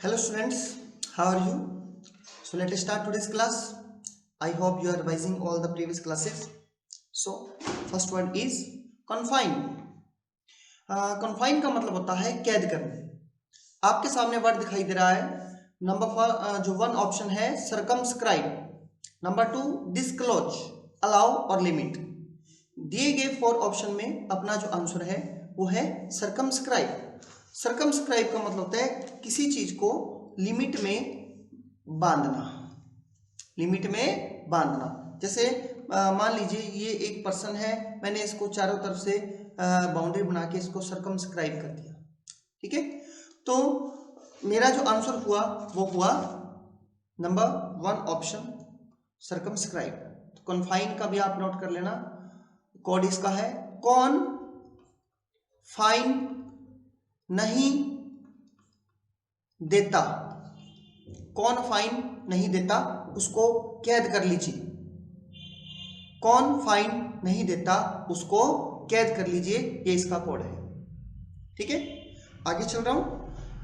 Hello students, how are you? So let us start today's class. I hope you are revising all the previous classes. So first one is confine. Confine का मतलब होता है कैद करने. आपके सामने word दिखाई दे रहा है. नंबर जो वन ऑप्शन है circumscribe. नंबर 2 disclose, allow और limit. दिए गए 4 ऑप्शन में अपना जो आंसर है वो है circumscribe. सर्कमस्क्राइब का मतलब होता है किसी चीज को लिमिट में बांधना. लिमिट में बांधना. जैसे मान लीजिए ये एक पर्सन है, मैंने इसको चारों तरफ से बाउंड्री बना के इसको सर्कमस्क्राइब कर दिया. ठीक है, तो मेरा जो आंसर हुआ वो हुआ नंबर 1 ऑप्शन सर्कमस्क्राइब. तो कॉन्फाइन का भी आप नोट कर लेना. कोड इसका है कौन फाइन नहीं देता. कौन फाइन नहीं देता उसको कैद कर लीजिए. कौन फाइन नहीं देता उसको कैद कर लीजिए, ये इसका कोड है. ठीक है, आगे चल रहा हूं.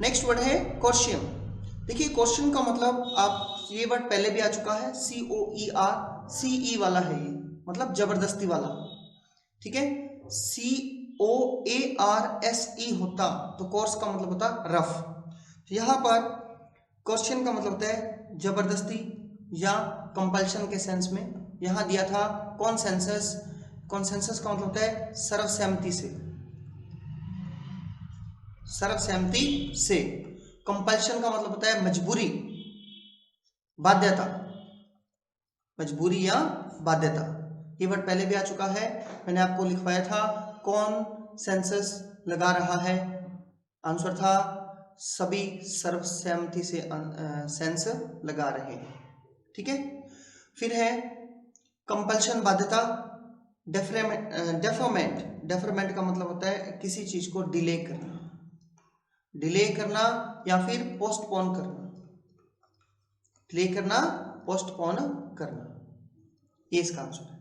नेक्स्ट वर्ड है कोर्शियम. देखिए क्वेश्चन का मतलब आप ये वर्ड पहले भी आ चुका है, COER वाला है ये, मतलब जबरदस्ती वाला. ठीक है, COARSE होता तो कोर्स का मतलब होता रफ. यहां पर क्वेश्चन का मतलब होता है जबरदस्ती या कंपल्शन के सेंस में. यहां दिया था कॉन्सेंसस. कॉन्सेंसस का मतलब होता है सर्वसहमति से. सर्वसहमति से. कंपल्शन का मतलब होता है मजबूरी, बाध्यता. मजबूरी या बाध्यता. ये वर्ड पहले भी आ चुका है, मैंने आपको लिखवाया था. कौन सेंसस लगा रहा है, आंसर था सभी सर्वसहमति से सेंस लगा रहे हैं. ठीक है, फिर है कंपल्शन, बाध्यता. डेफरमेंट. डेफरमेंट का मतलब होता है किसी चीज को डिले करना. डिले करना या फिर पोस्टपोन करना. डिले करना, पोस्टपोन करना, ये इसका आंसर है.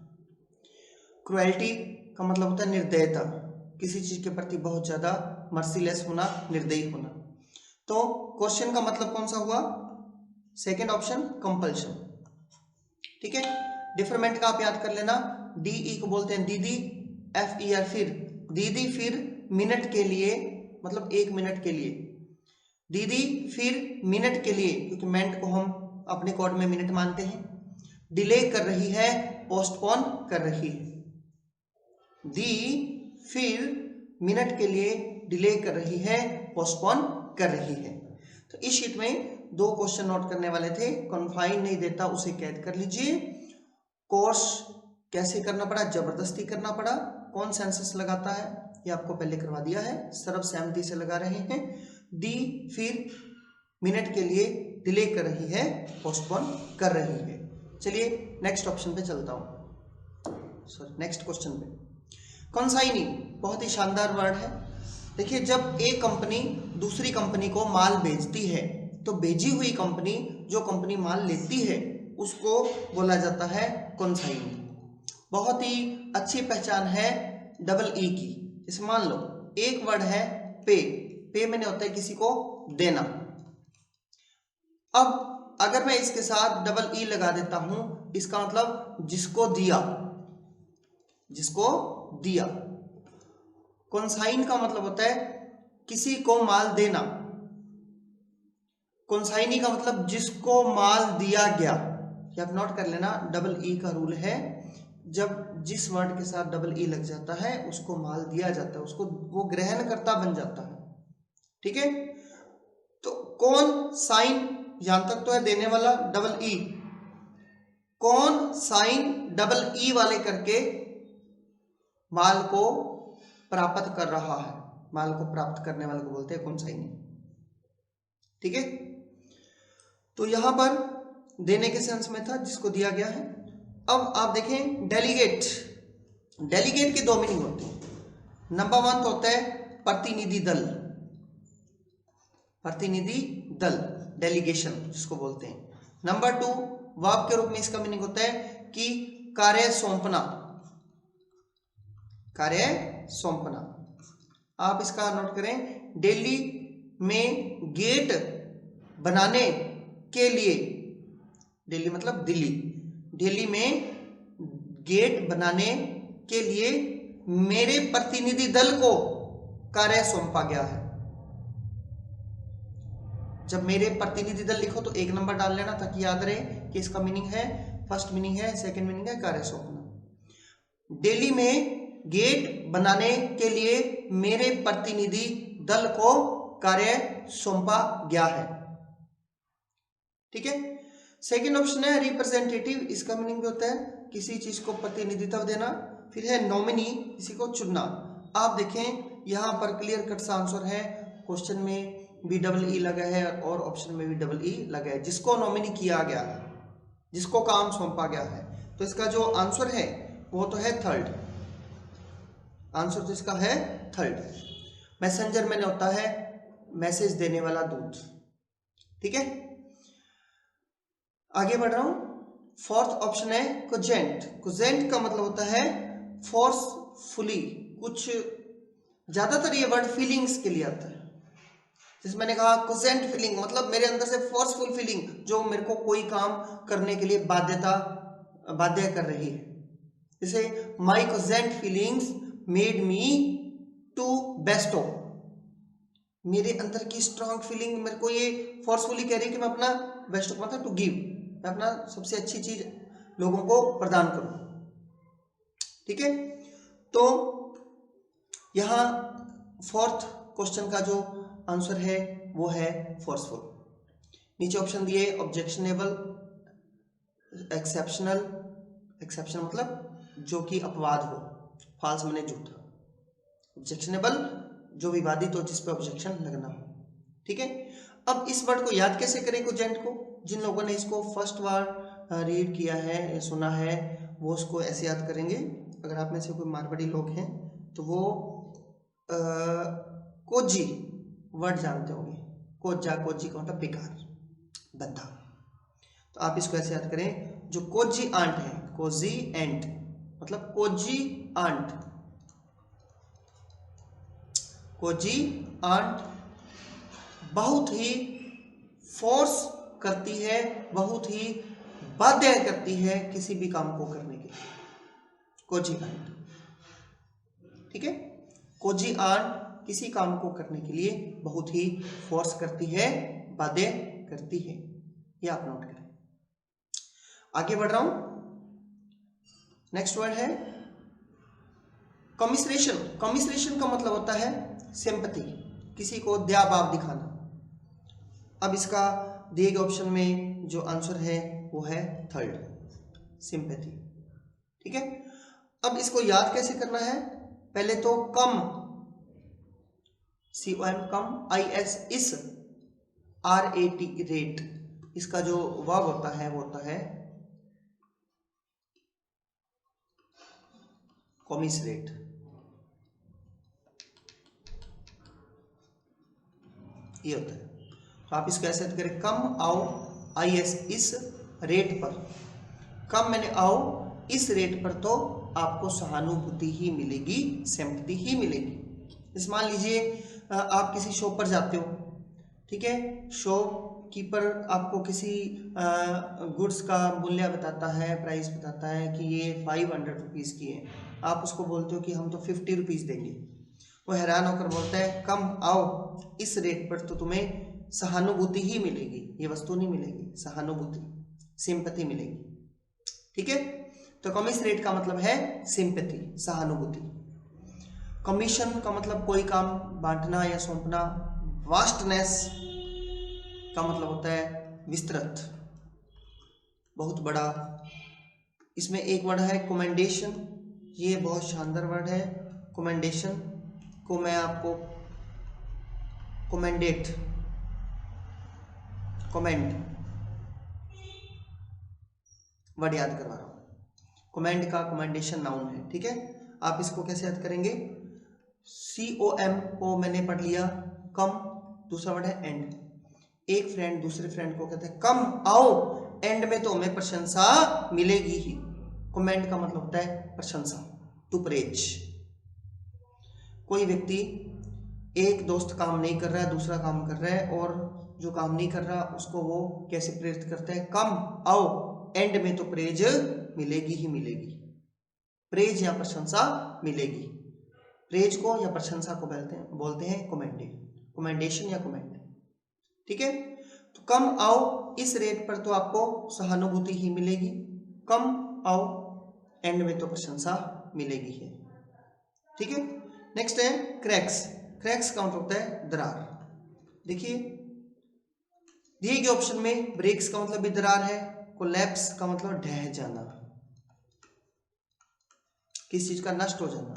क्रुएल्टी का मतलब होता है निर्दयता. किसी चीज के प्रति बहुत ज्यादा मर्सीलेस होना, निर्दयी होना. तो क्वेश्चन का मतलब कौन सा हुआ? Second option compulsion. ठीक है, डिफरमेंट का आप याद कर लेना. DE को बोलते हैं दीदी. FER फिर. दीदी फिर मिनट के लिए, मतलब 1 मिनट के लिए. दीदी फिर मिनट के लिए, क्योंकि मिनट को हम अपने कोड में मिनट मानते हैं. डिले कर रही है, पोस्टपोन कर रही है. दी फिर मिनट के लिए डिले कर रही है, पोस्टपोन कर रही है. तो इस शीट में 2 क्वेश्चन नोट करने वाले थे. कॉन्फाइन नहीं देता उसे कैद कर लीजिए. कोर्स कैसे करना पड़ा? जबरदस्ती करना पड़ा. कौन सेंसस लगाता है, ये आपको पहले करवा दिया है, सर्वसहमति से लगा रहे हैं. दी फिर मिनट के लिए डिले कर रही है, पोस्टपोन कर रही है. चलिए नेक्स्ट ऑप्शन पे चलता हूं. सॉरी, नेक्स्ट क्वेश्चन पे. कंसाइनी बहुत ही शानदार वर्ड है. देखिए, जब एक कंपनी दूसरी कंपनी को माल बेचती है तो भेजी हुई कंपनी, जो कंपनी माल लेती है, उसको बोला जाता है कंसाइनी. बहुत ही अच्छी पहचान है डबल ई की. जैसे मान लो एक वर्ड है पे. पे मैंने होता है किसी को देना. अब अगर मैं इसके साथ डबल ई लगा देता हूं, इसका मतलब जिसको दिया. जिसको दिया. कंसाइन का मतलब होता है किसी को माल देना. कंसाइनी का मतलब जिसको माल दिया गया. ये आप नोट कर लेना, डबल ई का रूल है. जब जिस वर्ड के साथ डबल ई लग जाता है उसको माल दिया जाता है, उसको वो ग्रहणकर्ता बन जाता है. ठीक है, तो कौन साइन, यहां तक तो है देने वाला डबल ई. कौन साइन डबल ई वाले करके माल को प्राप्त कर रहा है. माल को प्राप्त करने वाले को बोलते हैं कंसाइनी. ठीक है, तो यहां पर देने के सेंस में था, जिसको दिया गया है. अब आप देखें डेलीगेट. डेलीगेट के 2 मीनिंग होते हैं. नंबर 1 तो होता है प्रतिनिधि दल. प्रतिनिधि दल, डेलीगेशन जिसको बोलते हैं. नंबर 2 वर्ब के रूप में इसका मीनिंग होता है कि कार्य सौंपना. कार्य सौंपना. आप इसका नोट करें. दिल्ली में गेट बनाने के लिए, दिल्ली मतलब दिल्ली, दिल्ली में गेट बनाने के लिए मेरे प्रतिनिधि दल को कार्य सौंपा गया है। जब मेरे प्रतिनिधि दल लिखो तो 1 नंबर डाल लेना ताकि याद रहे कि इसका मीनिंग है, फर्स्ट मीनिंग है, सेकंड मीनिंग है कार्य सौंपना। दिल्ली में गेट बनाने के लिए मेरे प्रतिनिधि दल को कार्य सौंपा गया है। ठीक है। सेकंड ऑप्शन है रिप्रेजेंटेटिव, इसका मीनिंग भी होता है किसी चीज को प्रतिनिधित्व देना। फिर है नॉमिनी, किसी को चुनना। आप देखें यहां पर क्लियर कट सा आंसर है, क्वेश्चन में भी डबल ई लगा है और ऑप्शन में भी डबल ई लगा है, जिसको नॉमिनी किया गया है, जिसको काम सौंपा गया है। तो इसका जो आंसर है वो तो है थर्ड, आंसर तो इसका है थर्ड। मैसेंजर मैंने होता है मैसेज देने वाला दूत। ठीक है, आगे बढ़ रहा हूं। फोर्थ ऑप्शन है कोजेंट। कोजेंट का मतलब होता है फोर्सफुली, कुछ ज्यादातर ये वर्ड फीलिंग्स के लिए आता है। जैसे मैंने कहा कोजेंट फीलिंग मतलब मेरे अंदर से फोर्सफुल फीलिंग, जो मेरे को कोई काम करने के लिए बाध्य कर रही है। जैसे my cogent feelings made me to bestow, मेरे अंदर की स्ट्रॉन्ग फीलिंग मेरे को ये फोर्सफुली कह रही है कि मैं अपना बेस्ट मतलब टू गिव, मैं अपना सबसे अच्छी चीज लोगों को प्रदान करूं। ठीक है, तो यहां फोर्थ क्वेश्चन का जो आंसर है वो है फोर्सफुल। नीचे ऑप्शन दिए ऑब्जेक्शनेबल, एक्सेप्शनल, एक्सेप्शन मतलब जो कि अपवाद हो, फॉल्स माने झूठा, ऑब्जेक्शनेबल जो विवादित हो, जिस पे ऑब्जेक्शन लगना हो। ठीक है, अब इस वर्ड को याद कैसे करें कोजेंट को? जिन लोगों ने इसको फर्स्ट बार रीड किया है, सुना है, वो उसको ऐसे याद करेंगे। अगर आप में से कोई मारवाड़ी लोग हैं तो वो कोजी वर्ड जानते होंगे। कोजा, कोजी का मतलब बेकार, बद्दा। तो आप इसको ऐसे याद करें, जो कोजी आंट है, कोजी एंट मतलब कोजी आंट, कोजी आंट बहुत ही फोर्स करती है, बहुत ही बाध्य करती है किसी भी काम को करने के लिए, कोजी आंट। ठीक है, कोजी आंट किसी काम को करने के लिए बहुत ही फोर्स करती है, बाध्य करती है। ये आप नोट करें। आगे बढ़ रहा हूं, नेक्स्ट वर्ड है कमिसरेशन। कमिसरेशन का मतलब होता है सिंपैथी, किसी को दया भाव दिखाना। अब इसका दिए गए ऑप्शन में जो आंसर है वो है थर्ड, सिंपैथी। ठीक है, अब इसको याद कैसे करना है? पहले तो कम, COM कम, IS इस, RAT रेट, इसका जो वर्ब होता है वो होता है कॉमिसरेट। ये होता है, तो आप इसको ऐसे करें, कम आओ IS इस रेट पर। कम मैंने आओ इस रेट पर, तो आपको सहानुभूति ही मिलेगी, सिंपैथी ही मिलेगी। इस मान लीजिए आप किसी शॉप पर जाते हो, ठीक है, शॉपकीपर आपको किसी गुड्स का मूल्य बताता है, प्राइस बताता है कि ये 500 रुपीज़ की है। आप उसको बोलते हो कि हम तो 50 रुपीज़ देंगे। वो हैरान होकर बोलता है कम आओ इस रेट पर, तो तुम्हें सहानुभूति ही मिलेगी, ये वस्तु नहीं मिलेगी, सहानुभूति, सिंपैथी मिलेगी। ठीक है, तो कमिसरेट का मतलब है सिंपैथी, सहानुभूति। कमीशन का मतलब कोई काम बांटना या सौंपना। वास्टनेस का मतलब होता है विस्तृत, बहुत बड़ा। इसमें एक वर्ड है कमेंडेशन, ये बहुत शानदार वर्ड है। कमेंडेशन को मैं आपको कमेंडेट, कमेंड वर्ड याद करवा रहा हूँ। कमेंड का कमेंडेशन नाउन है। ठीक है, आप इसको कैसे याद करेंगे? COM को मैंने पढ़ लिया, कम, दूसरा वर्ड है एंड। एक फ्रेंड दूसरे फ्रेंड को कहते हैं कम आओ, एंड में तो हमें प्रशंसा मिलेगी ही। कमेंड का मतलब होता है प्रशंसा, टू प्रेज। कोई व्यक्ति, एक दोस्त काम नहीं कर रहा है, दूसरा काम कर रहा है, और जो काम नहीं कर रहा उसको वो कैसे प्रेरित करता है, कम आओ, एंड में तो प्रेज मिलेगी ही मिलेगी, प्रेज या प्रशंसा मिलेगी। प्रेज को या प्रशंसा को बोलते हैं कमेंडेशन या कमेंड। ठीक है, तो कम आओ इस रेट पर तो आपको सहानुभूति ही मिलेगी, कम आओ एंड में तो प्रशंसा मिलेगी है। ठीक है, नेक्स्ट है क्रैक्स। क्रैक्स का मतलब होता है दरार। देखिए दिए गए ऑप्शन में ब्रेक्स का मतलब भी दरार है, कोलैप्स का मतलब ढह जाना, किस चीज का नष्ट हो जाना,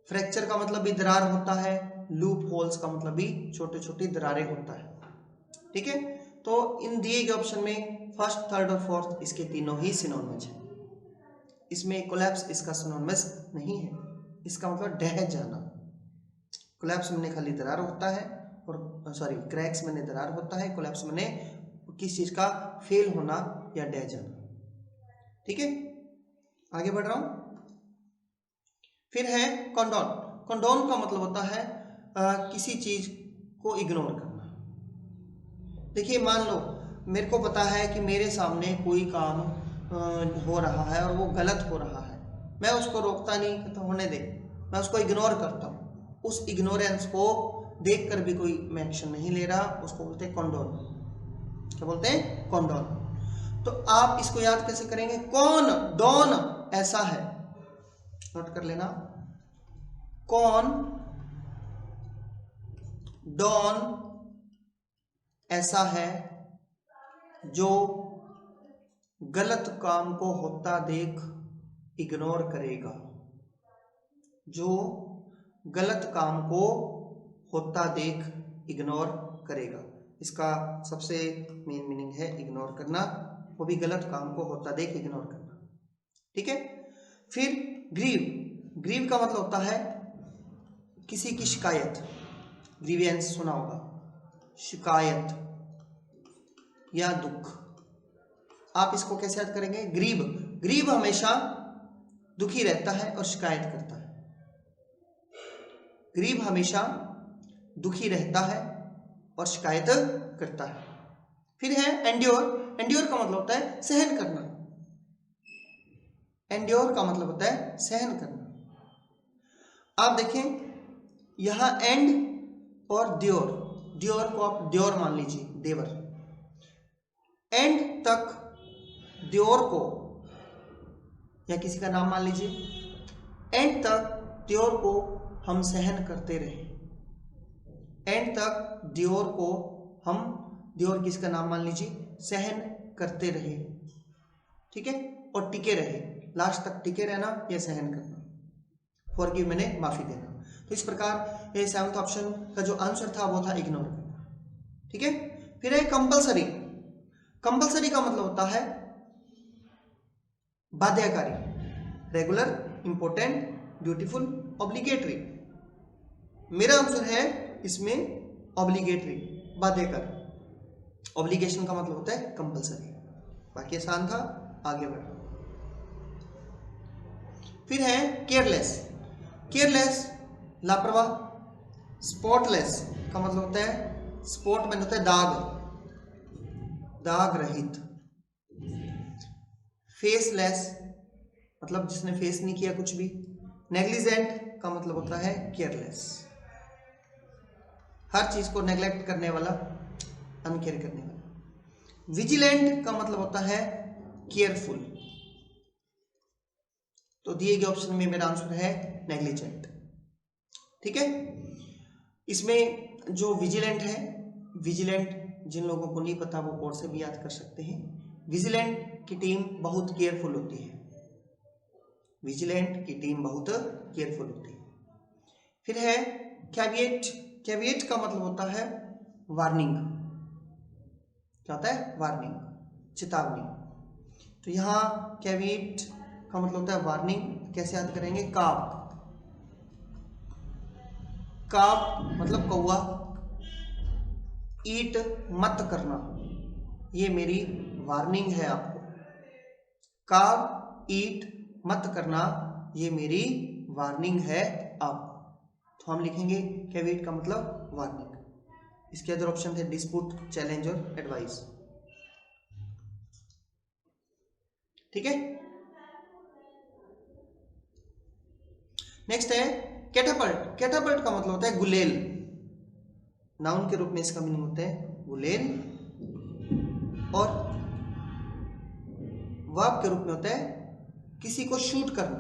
फ्रैक्चर का मतलब भी दरार होता है, लूप होल्स का मतलब भी छोटे छोटी दरारें होता है। ठीक है, तो इन दिए गए ऑप्शन में फर्स्ट, थर्ड और फोर्थ इसके तीनों ही सिनोनिम्स हैं। इसमें कोलैप्स इसका सिनोनिम्स नहीं है, इसका मतलब ढह जाना। कोलैप्स में खाली दरार होता है, और सॉरी क्रैक्स में दरार होता है, कोलैप्स में किस चीज का फेल होना या ढह जाना। ठीक है, आगे बढ़ रहा हूं। फिर है कंडोन। कंडोन का मतलब होता है किसी चीज को इग्नोर करना। देखिए मान लो मेरे को पता है कि मेरे सामने कोई काम हो रहा है और वो गलत हो रहा है, मैं उसको रोकता नहीं, तो होने दे, मैं उसको इग्नोर करता हूँ, उस इग्नोरेंस को देखकर भी कोई मैं एक्शन नहीं ले रहा, उसको बोलते हैं कंडोन। क्या बोलते हैं? कंडोन। तो आप इसको याद कैसे करेंगे? कौन डॉन ऐसा है, नोट कर लेना, कौन डॉन ऐसा है जो गलत काम को होता देख इग्नोर करेगा, जो गलत काम को होता देख इग्नोर करेगा। इसका सबसे मेन मीनिंग है इग्नोर करना, वो भी गलत काम को होता देख इग्नोर करना। ठीक है, फिर ग्रीव। ग्रीव का मतलब होता है किसी की शिकायत, ग्रीवियंस सुना होगा, शिकायत या दुख। आप इसको कैसे याद करेंगे? ग्रीव। ग्रीव हमेशा दुखी रहता है और शिकायत करता है, ग्रीव हमेशा दुखी रहता है और शिकायत करता है। फिर है एंड्योर। एंड्योर का मतलब होता है सहन करना, एंड्योर का मतलब होता है सहन करना। आप देखें यहां एंड और द्योर, द्योर को आप द्योर मान लीजिए, देवर। एंड तक द्योर को या किसी का नाम मान लीजिए, एंड तक द्योर को हम सहन करते रहे, एंड तक द्योर को हम, द्योर किसका नाम मान लीजिए, सहन करते रहे। ठीक है, और टिके रहे, लास्ट तक टिके रहना या सहन करना, फॉरगिव मैंने माफी देना। तो इस प्रकार ये सेवंथ ऑप्शन का जो आंसर था वो था इग्नोर करना। ठीक है, फिर है कंपल्सरी। कंपल्सरी का मतलब होता है बाध्यकारी, रेगुलर, इंपॉर्टेंट, ड्यूटीफुल, ऑब्लिगेटरी। मेरा आंसर है इसमें ऑब्लिगेटरी, बाध्यकारी। ऑब्लिगेशन का मतलब होता है कंपल्सरी। बाकी आसान था, आगे बढ़। फिर है केयरलेस। केयरलेस लापरवाह। स्पॉटलेस का मतलब होता है, स्पॉट में होता है दाग, दाग रहित। फेसलेस मतलब जिसने फेस नहीं किया कुछ भी। नेग्लिजेंट का मतलब होता है केयरलेस, हर चीज को नेग्लेक्ट करने वाला, अनकेयर करने वाला। विजिलेंट का मतलब होता है केयरफुल। तो दिए गए ऑप्शन में मेरा आंसर है नेग्लिजेंट। ठीक है, इसमें जो विजिलेंट है, विजिलेंट जिन लोगों को नहीं पता वो और से भी याद कर सकते हैं। विजिलेंट की टीम बहुत केयरफुल होती है, विजिलेंट की टीम बहुत केयरफुल होती है। फिर है कैविएट। कैविएट का मतलब होता है वार्निंग। क्या होता है? वार्निंग, चेतावनी। तो यहाँ कैविएट का मतलब होता है वार्निंग। कैसे याद करेंगे? काव, काव मतलब कौवा। ईट मत करना, ये मेरी वार्निंग है आपको। काव ईट मत करना, ये मेरी वार्निंग है आपको। तो हम लिखेंगे कैविएट का मतलब वार्निंग। इसके अदर ऑप्शन थे डिस्प्यूट, चैलेंज और एडवाइस। ठीक है। नेक्स्ट है कैटापल्ट। कैटापल्ट का मतलब होता है गुलेल। नाउन के रूप में इसका मीनिंग होता है गुलेल, और वर्ब के रूप में होता है किसी को शूट करना,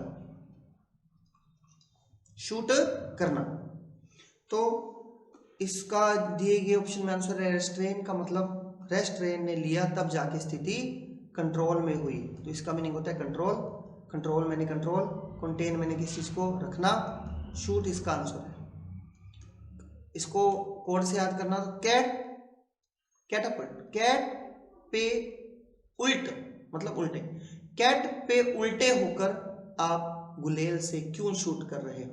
शूट करना। तो इसका दिए गए ऑप्शन में आंसर है रेस्ट्रेन का मतलब रेस्ट्रेन ने लिया तब जाके स्थिति कंट्रोल में हुई। तो इसका मीनिंग होता है कंट्रोल, कंट्रोल मैंने कंट्रोल, कंटेन मैंने किसी चीज को रखना, शूट इसका आंसर है। इसको कोड से याद करना तो कैट, कैटापल्ट, कैट पे उल्ट मतलब उल्टे, कैट पे उल्टे होकर आप गुलेल से क्यों शूट कर रहे हो।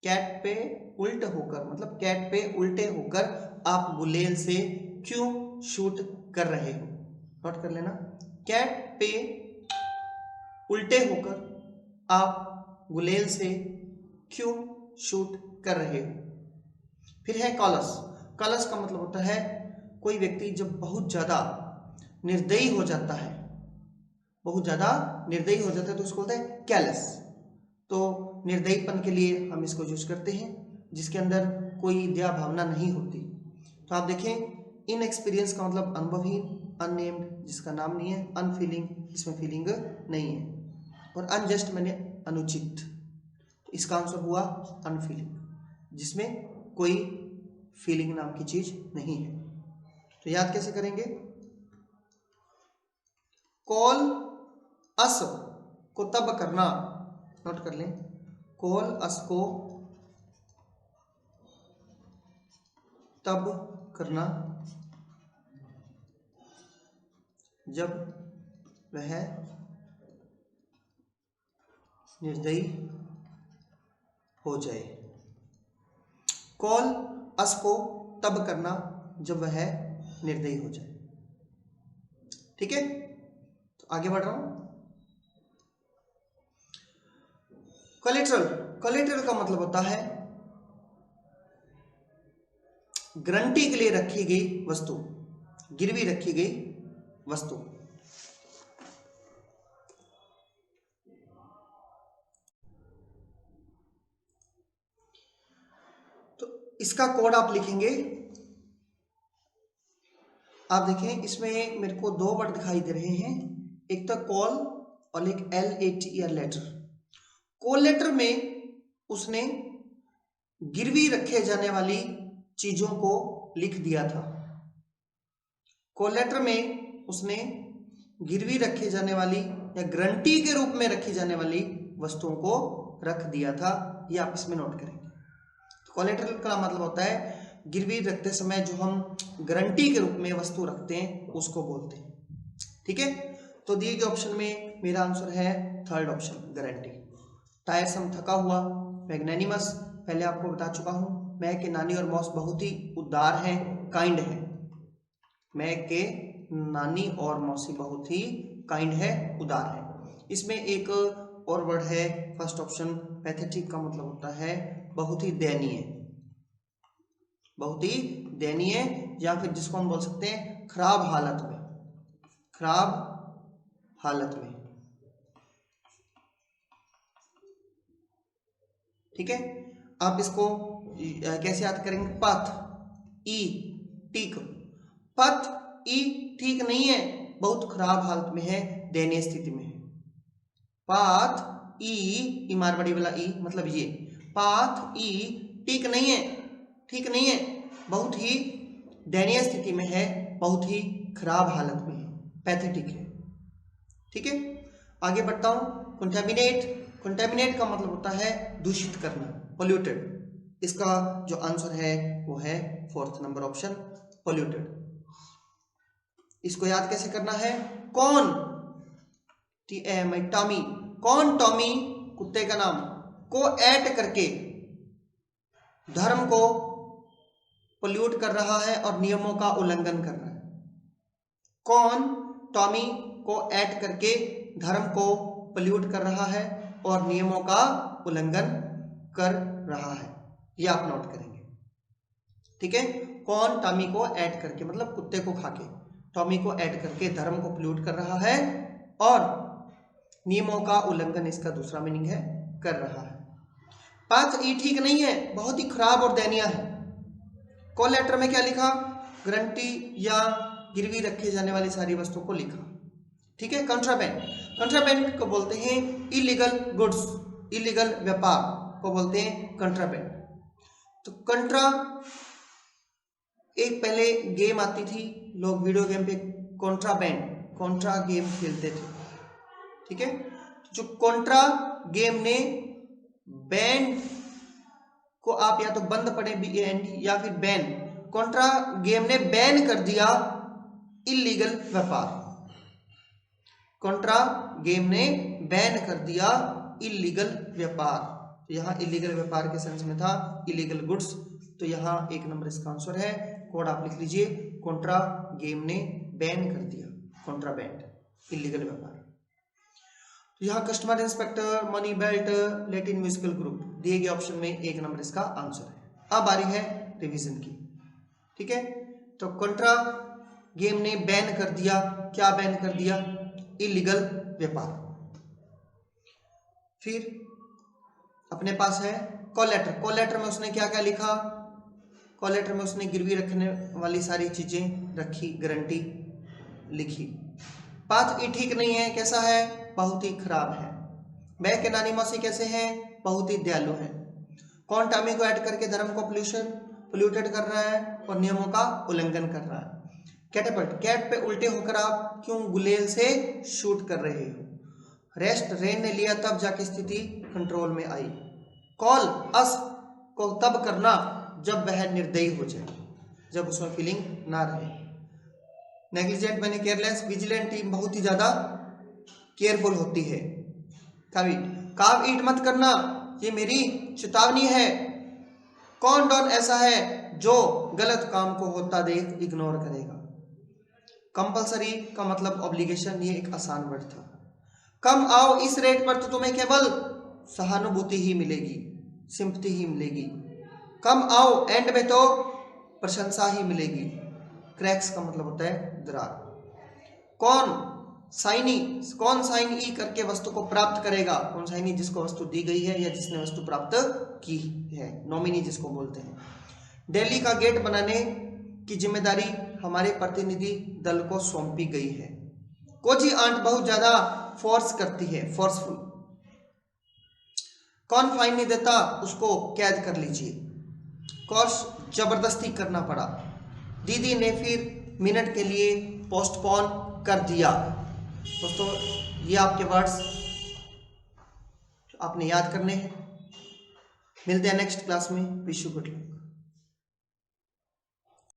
कैट पे उल्ट होकर मतलब कैट पे उल्टे होकर आप गुलेल से क्यों शूट कर रहे हो। नोट कर लेना, कैट पे उल्टे होकर आप गुलेल से क्यों शूट कर रहे हो। फिर है कॉलस। कॉलस का मतलब होता है कोई व्यक्ति जब बहुत ज्यादा निर्दयी हो जाता है, बहुत ज्यादा निर्दयी हो जाता है तो उसको बोलते हैं कैलस। तो निर्दयीपन के लिए हम इसको यूज करते हैं जिसके अंदर कोई दया भावना नहीं होती। तो आप देखें इनएक्सपीरियंस का मतलब अनुभवहीन, अननेम्ड जिसका नाम नहीं है, अनफीलिंग इसमें फीलिंग नहीं है, और अनजस्ट मैंने अनुचित। तो इसका आंसर हुआ अनफीलिंग जिसमें कोई फीलिंग नाम की चीज नहीं है। तो याद कैसे करेंगे, कॉल अस को तब करना, नोट कर लें, कॉल अस को तब करना जब वह निर्दयी हो जाए। कॉल अस को तब करना जब वह निर्दयी हो जाए। ठीक है, तो आगे बढ़ रहा हूं। कोलेटरल, कोलेटरल का मतलब होता है गारंटी के लिए रखी गई वस्तु, गिरवी रखी गई वस्तु। तो इसका कोड आप लिखेंगे, आप देखें इसमें मेरे को दो वर्ड दिखाई दे रहे हैं, एक तो कॉल और एक LATER लेटर। कॉल लेटर में उसने गिरवी रखे जाने वाली चीजों को लिख दिया था। कॉल लेटर में उसने गिरवी रखे जाने वाली या गारंटी के रूप में रखी जाने वाली वस्तुओं को रख दिया था, ये आप इसमें नोट करेंगे। तो कोलेटरल का मतलब होता है गिरवी रखते समय जो हम गारंटी के रूप में वस्तु रखते हैं उसको बोलते हैं। ठीक है, तो दिए गए ऑप्शन में मेरा आंसर है थर्ड ऑप्शन, गारंटी। टायरसम, थका हुआ, मैग्नेनिमस, पहले आपको बता चुका हूं। मैं के नानी और मौस बहुत ही उदार हैं, काइंड है। मैं के नानी और मौसी बहुत ही काइंड है, उदार है। इसमें एक और वर्ड है फर्स्ट ऑप्शन, पैथेटिक का मतलब होता है बहुत ही दयनीय, बहुत ही दयनीय, या फिर जिसको हम बोल सकते हैं खराब हालत में, खराब हालत में। ठीक है, आप इसको कैसे याद करेंगे, पथ ई ठीक, पथ ई ठीक नहीं है, बहुत खराब हालत में है, दयनीय स्थिति में है। पाथ ई मारवाड़ी वाला ई मतलब ये, पाथ ई ठीक नहीं है, ठीक नहीं है, बहुत ही दयनीय स्थिति में है, बहुत ही खराब हालत में है, पैथेटिक है। ठीक है, आगे बढ़ता हूं। कंटेमिनेट, कंटेमिनेट का मतलब होता है दूषित करना, पोल्यूटेड। इसका जो आंसर है वो है फोर्थ नंबर ऑप्शन, पोल्यूटेड। इसको याद कैसे करना है, कौन टॉमी, कौन टॉमी कुत्ते का नाम को ऐड करके धर्म को पोल्यूट कर रहा है और नियमों का उल्लंघन कर रहा है। कौन टॉमी को ऐड करके धर्म को पोल्यूट कर रहा है और नियमों का उल्लंघन कर रहा है, ये आप नोट करेंगे। ठीक है। कौन टॉमी को ऐड करके, मतलब कुत्ते को खाके टॉमी को ऐड करके धर्म को पोल्यूट कर रहा है और नियमों का उल्लंघन, इसका दूसरा मीनिंग है, कर रहा है। 5 ई ठीक नहीं है, बहुत ही खराब और दयनीय है। कॉल लेटर में क्या लिखा, गारंटी या गिरवी रखे जाने वाली सारी वस्तुओं को लिखा, ठीक है। कंट्राबैंड, कंट्राबैंड को बोलते हैं इलीगल गुड्स, इलीगल व्यापार को बोलते हैं कंट्राबैंड। तो कंट्रा एक पहले गेम आती थी, लोग वीडियो गेम पे कॉन्ट्रा गेम खेलते थे, ठीक है। जो कॉन्ट्रा गेम ने बैंड को आप या तो बंद पढ़े BAND या फिर बैन, कॉन्ट्रा गेम ने बैन कर दिया इलीगल व्यापार। कॉन्ट्रा गेम ने बैन कर दिया इलीगल व्यापार। तो यहाँ इलीगल व्यापार के सेंस में था इलीगल गुड्स, तो यहाँ 1 नंबर इसका आंसर है। कोड आप लिख लीजिए, कॉन्ट्रा गेम ने बैन कर दिया कॉन्ट्राबैंड, इलीगल व्यापार। तो यहाँ customer inspector, money belt, Latin musical group दिए गए ऑप्शन में 1 नंबर इसका आंसर है। अब बारी है रिवीजन की, ठीक है। तो कॉन्ट्रा गेम ने बैन कर दिया, क्या बैन कर दिया, इलीगल व्यापार। फिर अपने पास है कॉल लेटर, कॉल लेटर में उसने क्या क्या लिखा, कॉल लेटर में उसने गिरवी रखने वाली सारी चीजें रखी, गारंटी लिखी। 5 ई ठीक नहीं है, कैसा है, बहुत ही खराब है। मैं के नानी मौसी कैसे हैं, बहुत ही दयालु है। कौन टॉमी को ऐड करके धर्म को पोल्यूटेड कर रहा है और नियमों का उल्लंघन कर रहा है। कैटेपल्ट, कैट पे उल्टे होकर आप क्यों गुलेल से शूट कर रहे हो। रेस्ट, रेन ने लिया तब जाके स्थिति कंट्रोल में आई। कॉल अस को तब करना जब वह निर्दयी हो जाए, जब उसमें फीलिंग ना रहे। नेग्लिजेंट मैंने केयरलेस, विजिलेंट टीम बहुत ही ज्यादा केयरफुल होती है। काव ईट मत करना, ये मेरी चेतावनी है। कौन डॉन ऐसा है जो गलत काम को होता देख इग्नोर करेगा। कंपलसरी का मतलब ऑब्लिगेशन, ये एक आसान वर्ड था। कम आओ, इस रेट पर तो तुम्हें केवल सहानुभूति ही मिलेगी, सिंपैथी ही मिलेगी। कम आओ, एंड में तो प्रशंसा ही मिलेगी। क्रैक्स का मतलब होता है दरार। कौन साइन ई करके वस्तु को प्राप्त करेगा। कौन साइन ई, जिसको वस्तु दी गई है या जिसने वस्तु प्राप्त की है, नॉमिनी जिसको बोलते हैं। दिल्ली का गेट बनाने की जिम्मेदारी हमारे प्रतिनिधि दल को सौंपी गई है। कोजी आंट बहुत ज्यादा फोर्स करती है, फोर्सफुल। कौन फाइन नहीं देता, उसको कैद कर लीजिए। कोर्स जबरदस्ती करना पड़ा। दीदी ने फिर मिनट के लिए पोस्टपोन कर दिया। दोस्तों ये आपके वर्ड्स आपने याद करने हैं। मिलते हैं नेक्स्ट क्लास में। Wish you good luck.